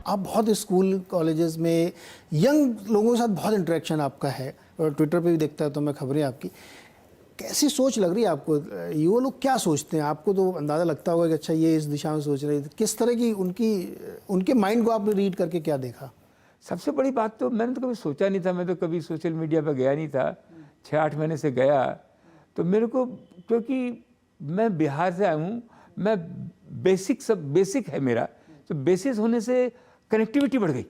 आप बहुत school colleges में यंग लोगों के साथ बहुत इंटरेक्शन आपका है, और ट्विटर पे भी देखता है तो मैं खबरें आपकी। कैसी सोच लग रही है आपको? ये लोग क्या सोचते हैं? आपको तो अंदाज़ा लगता होगा कि अच्छा ये इस दिशा में सोच रहे थे। किस तरह की उनके माइंड को आपने रीड करके क्या देखा? सबसे बड़ी बात तो मैंने तो कभी सोचा नहीं था, मैं तो कभी सोशल मीडिया पर गया नहीं था। 6-8 महीने से गया तो मेरे को, क्योंकि मैं बिहार से आया हूँ, मैं बेसिक है मेरा, तो बेसिस होने से कनेक्टिविटी बढ़ गई।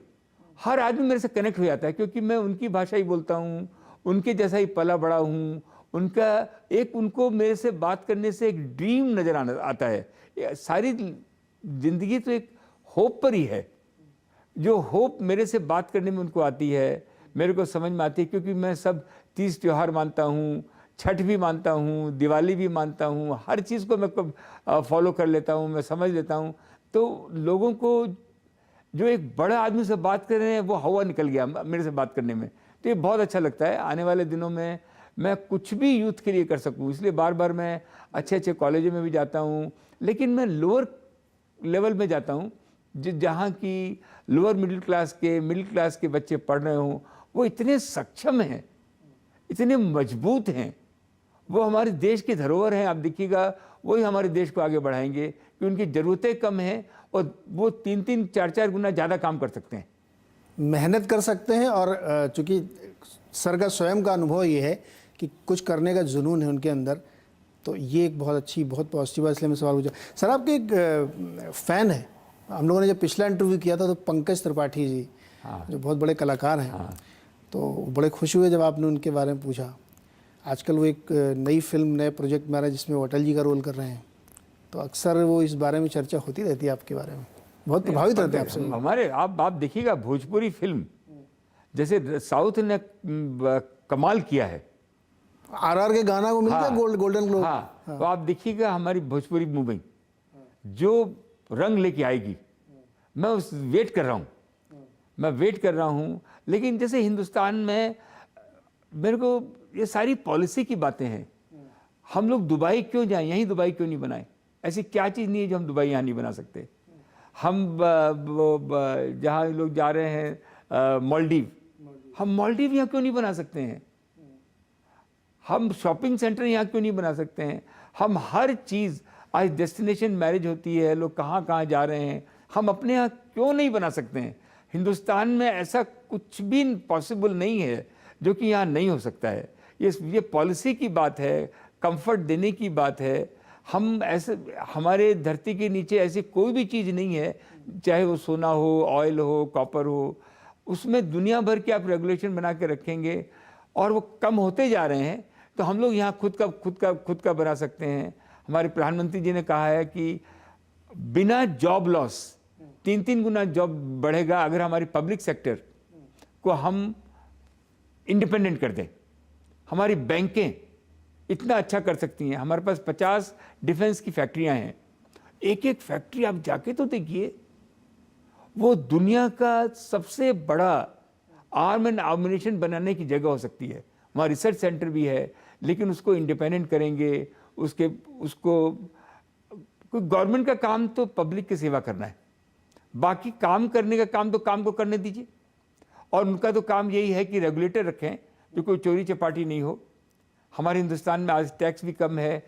हर आदमी मेरे से कनेक्ट हो जाता है, क्योंकि मैं उनकी भाषा ही बोलता हूँ, उनके जैसा ही पला बड़ा हूँ। उनको मेरे से बात करने से एक ड्रीम नज़र आता है। सारी जिंदगी तो एक होप पर ही है। जो होप मेरे से बात करने में उनको आती है, मेरे को समझ में आती है, क्योंकि मैं सब 30 त्योहार मानता हूँ, छठ भी मानता हूँ, दिवाली भी मानता हूँ, हर चीज़ को मैं फॉलो कर लेता हूँ, मैं समझ लेता हूँ। तो लोगों को, जो एक बड़ा आदमी से बात कर रहे हैं, वो हवा निकल गया मेरे से बात करने में, तो ये बहुत अच्छा लगता है। आने वाले दिनों में मैं कुछ भी यूथ के लिए कर सकूँ, इसलिए बार बार मैं अच्छे कॉलेजों में भी जाता हूँ, लेकिन मैं लोअर लेवल में जाता हूँ, जहाँ की लोअर मिडिल क्लास के बच्चे पढ़ रहे हों। वो इतने सक्षम हैं, इतने मजबूत हैं, वो हमारे देश की धरोहर हैं। आप देखिएगा, वही हमारे देश को आगे बढ़ाएंगे, कि उनकी ज़रूरतें कम हैं और वो 3-3, 4-4 गुना ज़्यादा काम कर सकते हैं, मेहनत कर सकते हैं। और चूँकि सर का स्वयं का अनुभव ये है कि कुछ करने का जुनून है उनके अंदर, तो ये एक बहुत अच्छी, बहुत पॉजिटिव है। इसलिए मैं सवाल पूछा। सर, आपके एक फ़ैन है, हम लोगों ने जब पिछला इंटरव्यू किया था तो पंकज त्रिपाठी जी, जो बहुत बड़े कलाकार हैं, तो बड़े खुश हुए जब आपने उनके बारे में पूछा। आजकल वो एक नई फिल्म, नए प्रोजेक्ट में आ रहा है जिसमें वो अटल जी का रोल कर रहे हैं, तो अक्सर वो इस बारे में चर्चा होती रहती है आपके बारे में, बहुत प्रभावित रहते हैं आपसे हमारे। आप देखिएगा, भोजपुरी फिल्म जैसे साउथ ने कमाल किया है। आरआर के गाना को मिल गया गोल्डन ग्लोब। हाँ, तो आप देखिएगा हमारी भोजपुरी मूवी जो रंग लेके आएगी, मैं वेट कर रहा हूँ। लेकिन जैसे हिंदुस्तान में मेरे को ये सारी पॉलिसी की बातें हैं। हम लोग दुबई क्यों जाएं, यहीं दुबई क्यों नहीं बनाएं? ऐसी क्या चीज़ नहीं है जो हम दुबई यहाँ नहीं बना सकते? हम जहाँ लोग जा रहे हैं मालदीव, हम मालदीव यहाँ क्यों नहीं बना सकते हैं? हम शॉपिंग सेंटर यहाँ क्यों नहीं बना सकते हैं? हम हर चीज़, आज डेस्टिनेशन मैरिज होती है, लोग कहाँ कहाँ जा रहे हैं, हम अपने यहाँ क्यों नहीं बना सकते हैं? हिंदुस्तान में ऐसा कुछ भी पॉसिबल नहीं है जो कि यहाँ नहीं हो सकता है। ये पॉलिसी की बात है, कंफर्ट देने की बात है। हम ऐसे, हमारे धरती के नीचे ऐसी कोई भी चीज़ नहीं है, चाहे वो सोना हो, ऑयल हो, कॉपर हो, उसमें दुनिया भर के आप रेगुलेशन बना के रखेंगे और वो कम होते जा रहे हैं, तो हम लोग यहाँ खुद का बना सकते हैं। हमारे प्रधानमंत्री जी ने कहा है कि बिना जॉब लॉस 3-3 गुना जॉब बढ़ेगा अगर हमारी पब्लिक सेक्टर को हम इंडिपेंडेंट कर दें। हमारी बैंकें इतना अच्छा कर सकती हैं। हमारे पास 50 डिफेंस की फैक्ट्रियां हैं। एक फैक्ट्री आप जाके तो देखिए, वो दुनिया का सबसे बड़ा आर्म एंड एम्यूनिशन बनाने की जगह हो सकती है। वहाँ रिसर्च सेंटर भी है, लेकिन उसको इंडिपेंडेंट करेंगे। उसको गवर्नमेंट का काम तो पब्लिक की सेवा करना है, बाकी काम करने का काम तो काम को करने दीजिए। और उनका तो काम यही है कि रेगुलेटर रखें, जो कोई चोरी चपाटी नहीं हो। हमारे हिंदुस्तान में आज टैक्स भी कम है,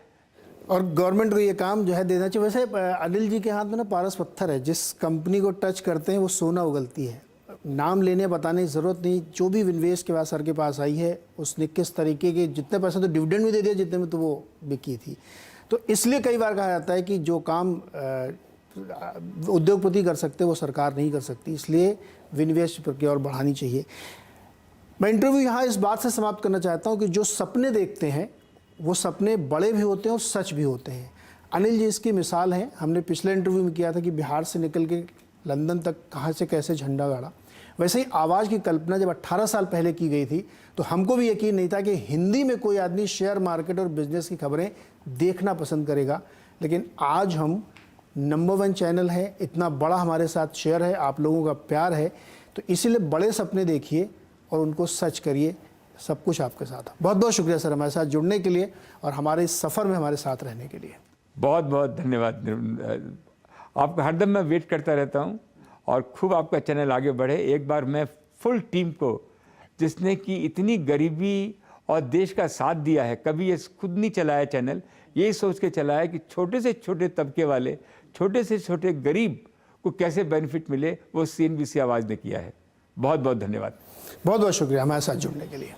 और गवर्नमेंट को ये काम जो है देना चाहिए। वैसे अनिल जी के हाथ में ना पारस पत्थर है, जिस कंपनी को टच करते हैं वो सोना उगलती है। नाम लेने बताने की ज़रूरत नहीं, जो भी विनिवेश के बाद सर के पास आई है, उसने किस तरीके के, जितने पैसे तो डिविडेंड भी दे दिया जितने में तो वो बिकी थी। तो इसलिए कई बार कहा जाता है कि जो काम उद्योगपति कर सकते वो सरकार नहीं कर सकती, इसलिए विनिवेश प्रक्रिया और बढ़ानी चाहिए। मैं इंटरव्यू यहाँ इस बात से समाप्त करना चाहता हूँ कि जो सपने देखते हैं वो सपने बड़े भी होते हैं और सच भी होते हैं। अनिल जी इसकी मिसाल हैं। हमने पिछले इंटरव्यू में किया था कि बिहार से निकल के लंदन तक कहाँ से कैसे झंडा गाड़ा। वैसे ही आवाज़ की कल्पना जब 18 साल पहले की गई थी तो हमको भी यकीन नहीं था कि हिंदी में कोई आदमी शेयर मार्केट और बिजनेस की खबरें देखना पसंद करेगा, लेकिन आज हम नंबर 1 चैनल है, इतना बड़ा हमारे साथ शेयर है, आप लोगों का प्यार है। तो इसीलिए बड़े सपने देखिए और उनको सच करिए, सब कुछ आपके साथ है। बहुत बहुत शुक्रिया सर हमारे साथ जुड़ने के लिए और हमारे इस सफ़र में हमारे साथ रहने के लिए। बहुत बहुत धन्यवाद। आपका हरदम मैं वेट करता रहता हूँ और खूब आपका चैनल आगे बढ़े। एक बार मैं फुल टीम को, जिसने कि इतनी गरीबी और देश का साथ दिया है, कभी ये खुद नहीं चलाया चैनल, यही सोच के चलाया कि छोटे से छोटे तबके वाले, छोटे से छोटे गरीब को कैसे बेनिफिट मिले, वो CNBC आवाज़ ने किया है। बहुत बहुत धन्यवाद। बहुत बहुत शुक्रिया हमारे साथ जुड़ने के लिए।